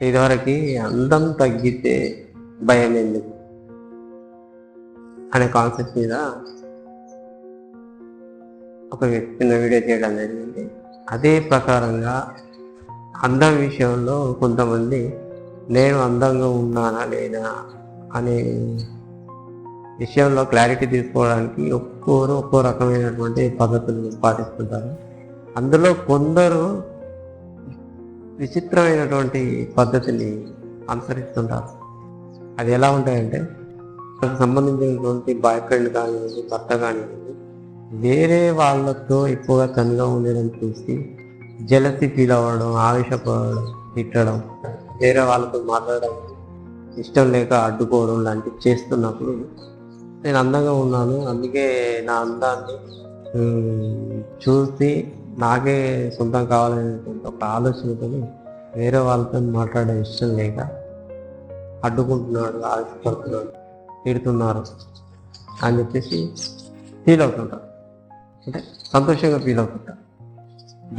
ఇదివరకు అందం తగ్గితే భయం ఎందుకు అనే కాన్సెప్ట్ మీద ఒక చిన్న వీడియో చేయడం జరిగింది. అదే ప్రకారంగా అందం విషయంలో కొంతమంది నేను అందంగా ఉన్నానా లేదా అనే విషయంలో క్లారిటీ తీసుకోవడానికి ఒక్కో రకమైనటువంటి పద్ధతులు పాటిస్తుంటారు. అందులో కొందరు విచిత్రమైనటువంటి పద్ధతిని అనుసరిస్తుంటారు. అది ఎలా ఉంటాయంటే, నాకు సంబంధించినటువంటి బాయ్ ఫ్రెండ్ కానివ్వండి, భర్త కానివ్వండి, వేరే వాళ్ళతో ఎక్కువగా తనగా ఉండడం చూసి జలసి ఫీల్ అవ్వడం, ఆవేశపడడం, తిట్టడం, వేరే వాళ్ళతో మాట్లాడడం ఇష్టం లేక అడ్డుకోవడం లాంటివి చేస్తున్నప్పుడు నేను అందంగా ఉన్నాను, అందుకే నా అందాన్ని చూసి నాకే సొంతం కావాలనేటువంటి ఒక ఆలోచనతో వేరే వాళ్ళతో మాట్లాడే ఇష్టం లేక అడ్డుకుంటున్నాడు, ఆవేశపడుతున్నాడు, తిడుతున్నారు అని చెప్పేసి ఫీల్ అవుతుంటారు. అంటే సంతోషంగా ఫీల్ అవుతుంటారు.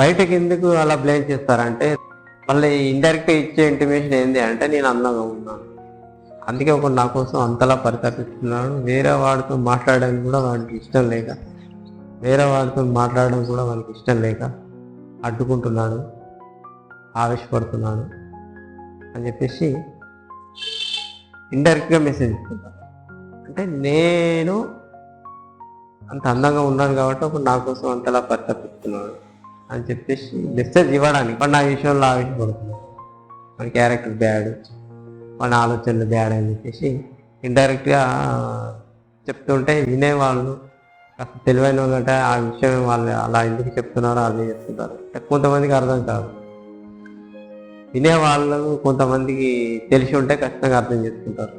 బయటకు ఎందుకు అలా బ్లేమ్ చేస్తారంటే, మళ్ళీ ఇండైరెక్ట్గా ఇచ్చే ఇంటిమేషన్ ఏంటి అంటే నేను అందంగా ఉన్నాను, అందుకే ఒక నా కోసం అంతలా పరితపిస్తున్నాడు, వేరే వాడితో మాట్లాడడానికి కూడా వాడికి ఇష్టం లేక అడ్డుకుంటున్నాడు, ఆవేశపడుతున్నాడు అని చెప్పేసి ఇండైరెక్ట్గా మెసేజ్ ఇస్తుంటాను. అంటే నేను అంత అందంగా ఉన్నాను కాబట్టి ఒక నా కోసం అంతలా పరితపిస్తున్నాడు అని చెప్పేసి మెసేజ్ ఇవ్వడానికి వాడు నా విషయంలో ఆవేశపడుతున్నాడు, మన క్యారెక్టర్ బ్యాడ్, మన ఆలోచనలు బ్యాడ్ అని చెప్పేసి ఇండైరెక్ట్గా చెప్తుంటే వినేవాళ్ళు కాస్త తెలివైన వాళ్ళంటే ఆ విషయం వాళ్ళు అలా ఎందుకు చెప్తున్నారో అదే చెప్తుంటారు. కొంతమందికి అర్థం కాదు, వినేవాళ్ళు కొంతమందికి తెలిసి ఉంటే ఖచ్చితంగా అర్థం చేసుకుంటారు.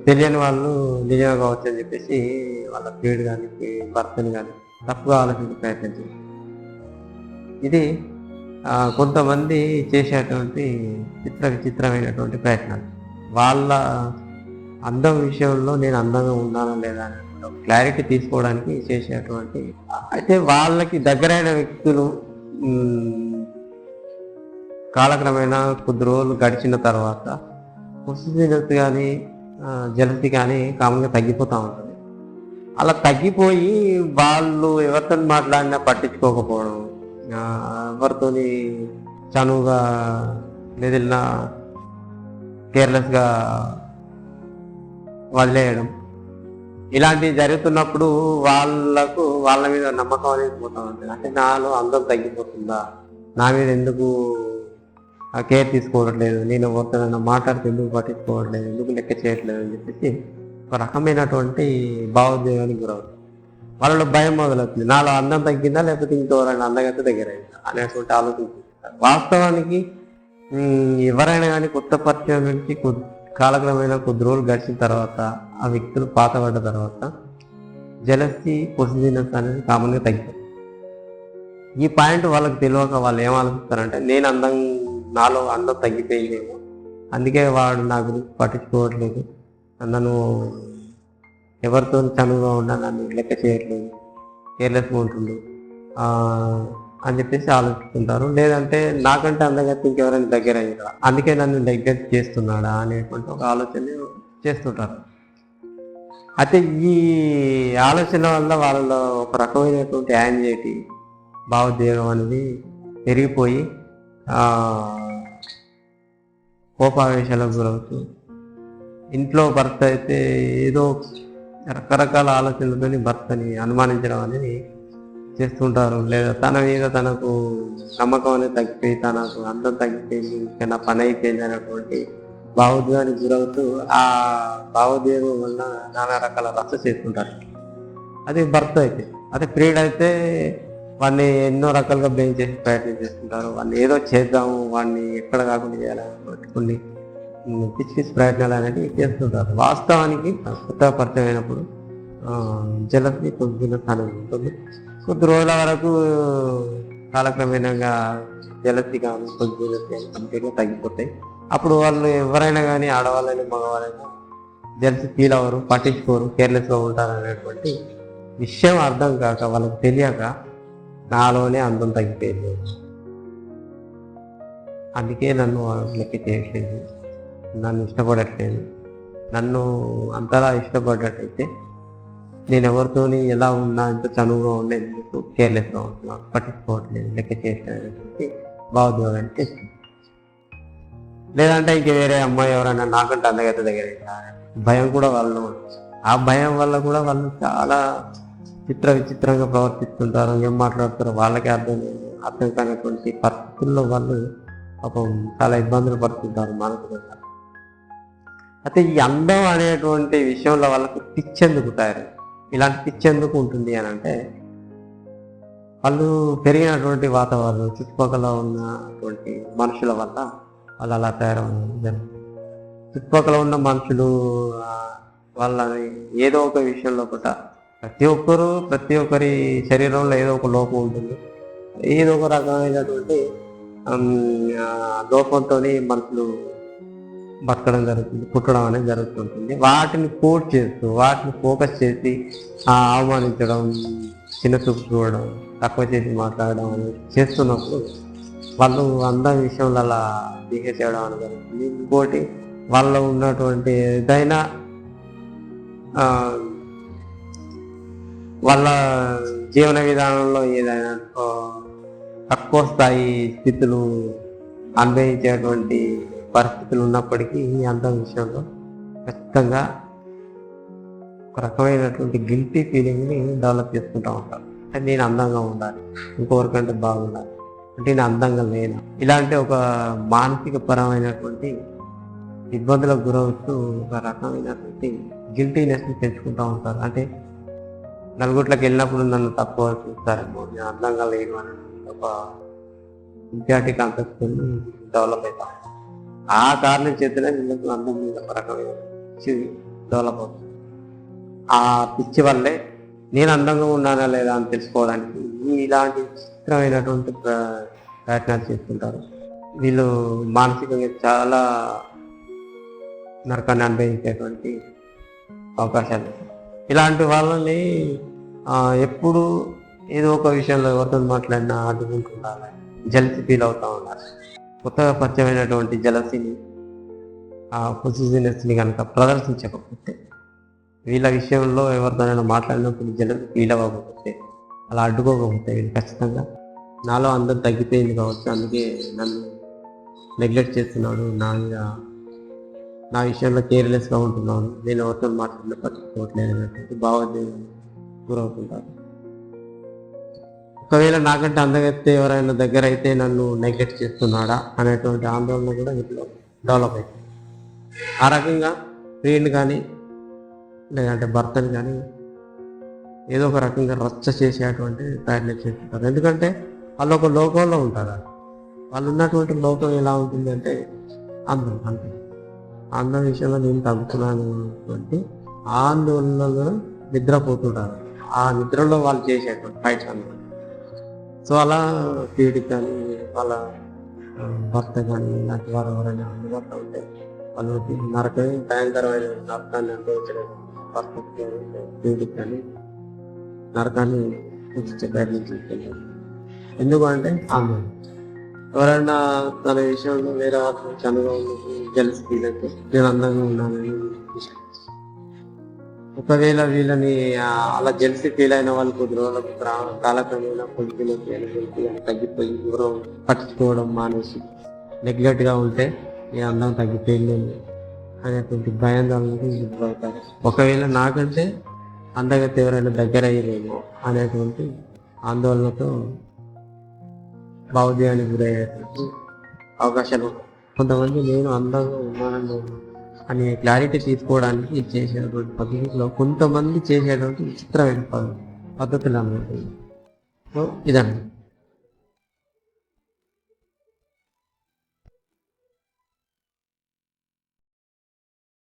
తెలియని వాళ్ళు నిజంగా కావచ్చు అని చెప్పేసి వాళ్ళ ప్రియుడు కానీ భర్తని కానీ తప్పుగా ఆలోచించే ప్రయత్నం చేస్తారు. ఇది కొంతమంది చేసేటువంటి విచిత్రమైనటువంటి ప్రయత్నాలు. వాళ్ళ అందం విషయంలో నేను అందంగా ఉన్నానా లేదా అని క్లారిటీ తీసుకోవడానికి చేసేటువంటి. అయితే వాళ్ళకి దగ్గరైన వ్యక్తులు కాలక్రమేణా కొద్ది రోజులు గడిచిన తర్వాత పొసెసివ్నెస్ కానీ జలసీ కానీ కామన్గా తగ్గిపోతూ ఉంటుంది. అలా తగ్గిపోయి వాళ్ళు ఎవరితో మాట్లాడినా పట్టించుకోకపోవడం, ఎవరితోని చనువుగా మెదిలిన కేర్లెస్గా వదిలేయడం, ఇలాంటివి జరుగుతున్నప్పుడు వాళ్ళ మీద నమ్మకం అనేది పోతూ ఉంటుంది. అంటే నాలో అందం తగ్గిపోతుందా, నా మీద ఎందుకు కేర్ తీసుకోవట్లేదు, నేను ఎవరితోనైనా మాట్లాడితే ఎందుకు పట్టించుకోవట్లేదు, ఎందుకు లెక్క చేయట్లేదు అని చెప్పేసి ఒక రకమైనటువంటి భావోద్వేగానికి గురవుతుంది. వాళ్ళలో భయం మొదలవుతుంది, నాలో అందం తగ్గిందా లేకపోతే ఇంకెవరైనా అందగత దగ్గర అయిందా అనేటువంటి ఆలోచన. వాస్తవానికి ఎవరైనా కానీ కొత్త పరిచయం నుంచి కాలక్రమేణా కొద్ది రోజులు గడిచిన తర్వాత ఆ వ్యక్తులు పాతపడ్డ తర్వాత జలసీ పొసెసివ్నెస్ అనేది కామన్గా తగ్గిపోతుంది. ఈ పాయింట్ వాళ్ళకి తెలియక వాళ్ళు ఏం ఆలోచిస్తారంటే, నాలో అందం తగ్గిపోయిందేమో, అందుకే వాడు నా గురించి పట్టించుకోవట్లేదు, నన్ను ఎవరితో చనువుగా ఉన్నా నన్ను లెక్క చేయట్లేదు, కేర్లెస్గా ఉంటుండు అని చెప్పేసి ఆలోచిస్తుంటారు. లేదంటే నాకంటే అందంగా ఇంకెవరైనా దగ్గర అయ్యారా, అందుకే నన్ను నెగ్లెక్ట్ చేస్తున్నాడా అనేటువంటి ఒక ఆలోచన చేస్తుంటారు. అయితే ఈ ఆలోచన వల్ల వాళ్ళలో ఒక రకమైనటువంటి యాంగ్జైటీ, భావోద్వేగం అనేది పెరిగిపోయి కోపావేశాలకు గురవుతూ, ఇంట్లో భర్త అయితే ఏదో రకరకాల ఆలోచనలతో భర్తని అనుమానించడం అనేది చేస్తుంటారు. లేదా తన మీద తనకు నమ్మకం అనేది తగ్గిపోయి, తనకు అందం తగ్గిపోయింది, ఇంకా నా పని అయిపోయింది అనేటువంటి భావోద్వేగానికి గురవుతూ ఆ భావోద్వేగం వల్ల నానా రకాల రచ్చ చేస్తుంటారు. అది భర్త అయితే. అదే ప్రియుడు అయితే వాడిని ఎన్నో రకాలుగా బ్లేమ్ చేసి ప్రయత్నం చేస్తుంటారు. వాడిని ఏదో చేద్దాము, వాడిని ఎక్కడ కాకుండా చేయాలని కొన్ని పిచ్చి ప్రయత్నాలు అనేవి చేస్తుంటారు. వాస్తవానికి కొత్త పరిచయం అయినప్పుడు జలసీ పొసెసివ్నెస్ అనేది ఉంటుంది. కొద్ది రోజుల వరకు కాలక్రమేణంగా జలసీ కానీ పొసెసివ్నెస్ కానీ కంప్లీట్గా తగ్గిపోతాయి. అప్పుడు వాళ్ళు ఎవరైనా కానీ ఆడవాళ్ళైనా మగవాళ్ళైనా జలసీ ఫీల్ అవ్వరు, పట్టించుకోరు, కేర్లెస్గా ఉంటారు అనేటువంటి విషయం అర్థం కాక, వాళ్ళకి తెలియక నాలోనే అందం తగ్గిపోయింది, అందుకే నన్ను లెక్క చేయట్లేదు, నన్ను ఇష్టపడట్లేదు. నన్ను అంతలా ఇష్టపడ్డట్టయితే నేను ఎవరితోని ఎలా ఉన్నా, ఎంత చనువుగా ఉన్నా ఎందుకు కేర్లెస్గా ఉంటున్నాను, పట్టించుకోవట్లేదు, లెక్క చేయట్లేదు భావోద్వేగానికి తెచ్చింది. లేదంటే ఇంక వేరే అమ్మాయి ఎవరైనా నాకంటే అందగత దగ్గర భయం కూడా వాళ్ళు, ఆ భయం వల్ల కూడా వాళ్ళు చాలా విచిత్రంగా ప్రవర్తిస్తుంటారు. ఏం మాట్లాడుతారో వాళ్ళకే అర్థం కానటువంటి పరిస్థితుల్లో వాళ్ళు పాపం చాలా ఇబ్బందులు పడుతుంటారు మానసికంగా. అయితే ఈ అందం అనేటువంటి విషయంలో వాళ్ళకు పిచ్చెందుకు తయారు, ఇలాంటి పిచ్చెందుకు ఉంటుంది అని అంటే వాళ్ళు పెరిగినటువంటి వాతావరణం, చుట్టుపక్కల ఉన్నటువంటి మనుషుల వల్ల వాళ్ళు అలా తయారవుతారు. చుట్టుపక్కల ఉన్న మనుషులు వాళ్ళని ఏదో ఒక విషయంలో కూడా ప్రతి ఒక్కరి శరీరంలో ఏదో ఒక లోపం ఉంటుంది. ఏదో ఒక రకమైనటువంటి లోపంతో మనుషులు బతకడం జరుగుతుంది, పుట్టడం అనేది జరుగుతుంటుంది. వాటిని కోట్ చేస్తూ, వాటిని ఫోకస్ చేసి అవమానించడం, చిన్న చూపు చూడడం, తక్కువ చేసి మాట్లాడడం అనేది చేస్తున్నప్పుడు వాళ్ళు అందం విషయంలో అలా బిహేవ్ చేయడం అనేది జరుగుతుంది. ఇంకోటి వాళ్ళలో ఉన్నటువంటి ఏదైనా వాళ్ళ జీవన విధానంలో ఏదైనా తక్కువ స్థాయి స్థితులు అనుభవించేటువంటి పరిస్థితులు ఉన్నప్పటికీ ఈ అందం విషయంలో ఖచ్చితంగా ఒక రకమైనటువంటి గిల్టీ ఫీలింగ్ని డెవలప్ చేసుకుంటూ ఉంటారు. అంటే నేను అందంగా ఉండాలి, ఇంకొకరికంటే బాగుండాలి, అంటే నేను అందంగా లేను, ఇలాంటి ఒక మానసిక పరమైనటువంటి ఇబ్బందులకు గురవుతూ ఒక రకమైనటువంటి గిల్టీనెస్ని పెంచుకుంటూ ఉంటారు. అంటే నలుగుట్లోకి వెళ్ళినప్పుడు నన్ను తక్కువ చూస్తారేమో, నేను అందంగా లేను అని ఒక ఇంపాటి కాన్సెప్ట్ డెవలప్ అవుతాం. ఆ కారణం చేతనే వీళ్ళకు అందం మీద ఒక రకమైన పిచ్చి డెవలప్ అవుతుంది. ఆ పిచ్చి వల్లే నేను అందంగా ఉన్నానా లేదా అని తెలుసుకోవడానికి ఇలాంటి చిత్రమైనటువంటి ప్రయత్నాలు చేస్తుంటారు. వీళ్ళు మానసికంగా చాలా నరకాన్ని అనుభవించేటువంటి అవకాశాలు. ఇలాంటి వాళ్ళని ఎప్పుడు ఏదో ఒక విషయంలో ఎవరితో మాట్లాడినా అడ్డుకుంటుండాలి, జలసి ఫీల్ అవుతూ ఉండాలి. కొత్తగా పరిచయమైనటువంటి జలసిని, ఆ పొసిసివ్నెస్ని కనుక ప్రదర్శించకపోతే, వీళ్ళ విషయంలో ఎవరితోనైనా మాట్లాడినప్పుడు జలసి ఫీల్ అవ్వకపోతే, అలా అడ్డుకోకపోతే వీళ్ళు ఖచ్చితంగా నాలో అందరూ తగ్గిపోయింది కావచ్చు, అందుకే నన్ను నెగ్లెక్ట్ చేస్తున్నాడు, నా విషయంలో కేర్లెస్గా ఉంటున్నాను, నేను ఎవరితో మాట్లాడినా పట్టించుకోవట్లేదు అనేటువంటి భావోద్వేగం గురవుతుంటారు. ఒకవేళ నాకంటే అందగత్తే ఎవరైనా దగ్గర అయితే నన్ను నెగ్లెక్ట్ చేస్తున్నాడా అనేటువంటి ఆందోళన కూడా వీటిలో డెవలప్ అవుతుంది. ఆ రకంగా స్త్రీని కానీ లేదంటే భర్తని కానీ ఏదో ఒక రకంగా రచ్చ చేసేటువంటి ప్రయత్నం చేస్తుంటారు. ఎందుకంటే వాళ్ళు ఒక లోకంలో ఉంటారు. వాళ్ళు ఉన్నటువంటి లోకం ఎలా ఉంటుంది అంటే అందం, అంతే. అందం విషయంలో నేను తగ్గుతున్నాను అనేటువంటి ఆందోళనలో నిద్రపోతుంటారు. ఆ నిద్రలో వాళ్ళు చేసేటువంటి ఫైట్స్ అన్నమాట. సో అలా పీడికి కానీ వాళ్ళ భర్త కానీ ఇలాంటి వారు ఎవరైనా అందుబాటులో ఉంటే వాళ్ళు నరకమే భయంకరమైన నరకాన్ని అనుభవించడం, భర్త పీడికి కానీ నరకాన్ని సూచించే ప్రయత్నం చేస్తున్నారు. ఎందుకంటే ఆందోళన ఎవరైనా తన విషయంలో వేరే వాళ్ళ చనువుగా ఉన్నప్పుడు జలసి ఫీల్ అయితే నేను అందంగా ఉన్నానని ఒకవేళ వీళ్ళని అలా జెల్సీ ఫీల్ అయిన వాళ్ళు కొద్ది రోజులకు కాలక్రమేణా పొజిటివ్ తగ్గిపోయి దూరం పట్టించుకోవడం మానేసి నెగ్లెక్ట్గా ఉంటే ఈ అందం తగ్గిపోయింది అనేటువంటి భయాందోళనకు గురవుతారు. ఒకవేళ నాకంటే అందగతి ఎవరైనా దగ్గర అయ్యేదేమో అనేటువంటి ఆందోళనతో భావోద్వేగానికి గురయ్యేటువంటి అవకాశాలు. కొంతమంది నేను అందంగా ఉన్నానని అనే క్లారిటీ తీసుకోవడానికి చేసేటువంటి పద్ధతిలో కొంతమంది చేసేటువంటి విచిత్రమైన పద్ధతులు అన్నమాట. సో ఇదండి.